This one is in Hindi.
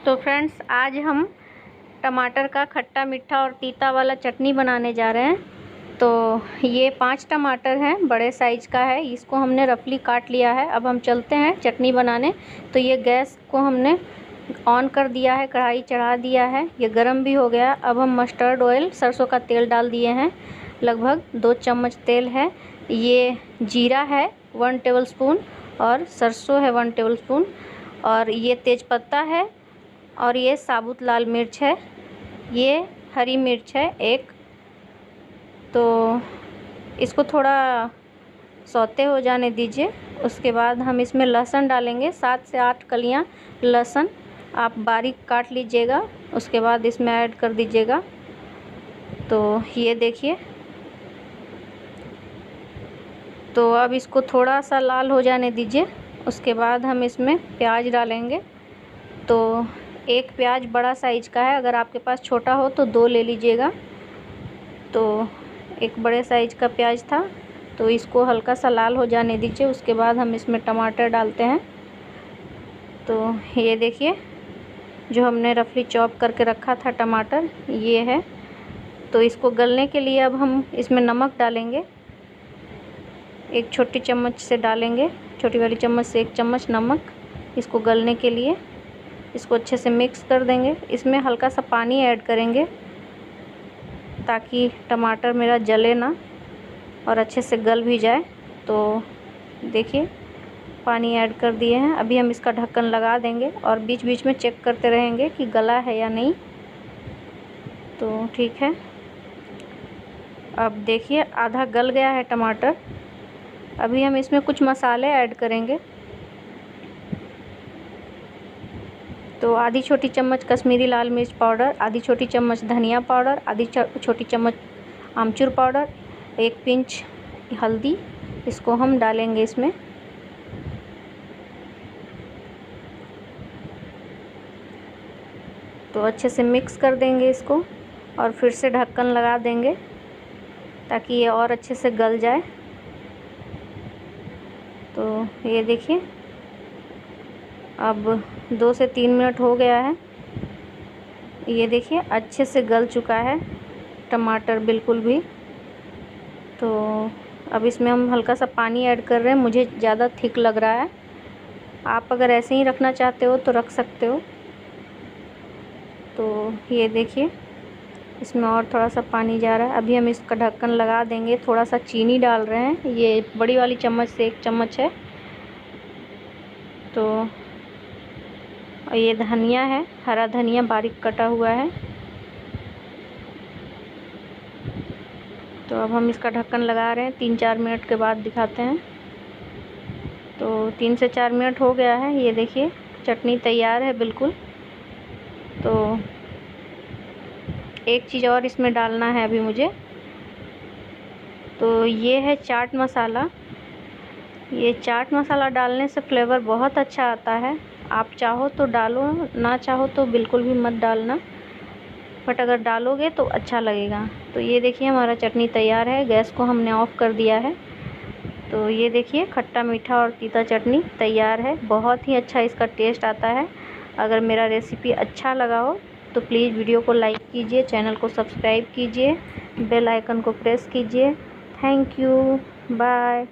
तो फ्रेंड्स, आज हम टमाटर का खट्टा मीठा और तीता वाला चटनी बनाने जा रहे हैं। तो ये 5 टमाटर हैं, बड़े साइज़ का है। इसको हमने रफली काट लिया है। अब हम चलते हैं चटनी बनाने। तो ये गैस को हमने ऑन कर दिया है, कढ़ाई चढ़ा दिया है, ये गरम भी हो गया। अब हम मस्टर्ड ऑयल, सरसों का तेल डाल दिए हैं। लगभग 2 चम्मच तेल है। ये जीरा है 1 टेबलस्पून और सरसों है 1 टेबलस्पून, और ये तेज़पत्ता है, और ये साबुत लाल मिर्च है, ये हरी मिर्च है 1। तो इसको थोड़ा सौते हो जाने दीजिए। उसके बाद हम इसमें लहसुन डालेंगे, 7 से 8 कलियां लहसुन आप बारीक काट लीजिएगा। उसके बाद इसमें ऐड कर दीजिएगा। तो ये देखिए। तो अब इसको थोड़ा सा लाल हो जाने दीजिए। उसके बाद हम इसमें प्याज डालेंगे। तो 1 प्याज बड़ा साइज का है, अगर आपके पास छोटा हो तो 2 ले लीजिएगा। तो एक बड़े साइज का प्याज था, तो इसको हल्का सा लाल हो जाने दीजिए। उसके बाद हम इसमें टमाटर डालते हैं। तो ये देखिए, जो हमने रफली चॉप करके रखा था टमाटर, ये है। तो इसको गलने के लिए अब हम इसमें नमक डालेंगे। 1 छोटी चम्मच से डालेंगे, छोटी वाली चम्मच से 1 चम्मच नमक, इसको गलने के लिए। इसको अच्छे से मिक्स कर देंगे। इसमें हल्का सा पानी ऐड करेंगे ताकि टमाटर मेरा जले ना और अच्छे से गल भी जाए। तो देखिए, पानी ऐड कर दिए हैं। अभी हम इसका ढक्कन लगा देंगे और बीच बीच में चेक करते रहेंगे कि गला है या नहीं। तो ठीक है, अब देखिए आधा गल गया है टमाटर। अभी हम इसमें कुछ मसाले ऐड करेंगे। तो आधी छोटी चम्मच कश्मीरी लाल मिर्च पाउडर, आधी छोटी चम्मच धनिया पाउडर, आधी छोटी चम्मच आमचूर पाउडर, 1 पिंच हल्दी, इसको हम डालेंगे इसमें। तो अच्छे से मिक्स कर देंगे इसको और फिर से ढक्कन लगा देंगे ताकि ये और अच्छे से गल जाए। तो ये देखिए, अब 2 से 3 मिनट हो गया है। ये देखिए अच्छे से गल चुका है टमाटर बिल्कुल भी। तो अब इसमें हम हल्का सा पानी ऐड कर रहे हैं, मुझे ज़्यादा थिक लग रहा है। आप अगर ऐसे ही रखना चाहते हो तो रख सकते हो। तो ये देखिए, इसमें और थोड़ा सा पानी जा रहा है। अभी हम इसका ढक्कन लगा देंगे। थोड़ा सा चीनी डाल रहे हैं, ये बड़ी वाली चम्मच से 1 चम्मच है। तो और ये धनिया है, हरा धनिया बारीक कटा हुआ है। तो अब हम इसका ढक्कन लगा रहे हैं, 3-4 मिनट के बाद दिखाते हैं। तो 3 से 4 मिनट हो गया है। ये देखिए, चटनी तैयार है बिल्कुल। तो एक चीज़ और इसमें डालना है अभी मुझे। तो ये है चाट मसाला। ये चाट मसाला डालने से फ्लेवर बहुत अच्छा आता है। आप चाहो तो डालो, ना चाहो तो बिल्कुल भी मत डालना, बट अगर डालोगे तो अच्छा लगेगा। तो ये देखिए, हमारा चटनी तैयार है। गैस को हमने ऑफ़ कर दिया है। तो ये देखिए, खट्टा मीठा और तीता चटनी तैयार है। बहुत ही अच्छा इसका टेस्ट आता है। अगर मेरा रेसिपी अच्छा लगा हो तो प्लीज़ वीडियो को लाइक कीजिए, चैनल को सब्सक्राइब कीजिए, बेल आइकन को प्रेस कीजिए। Thank you, bye.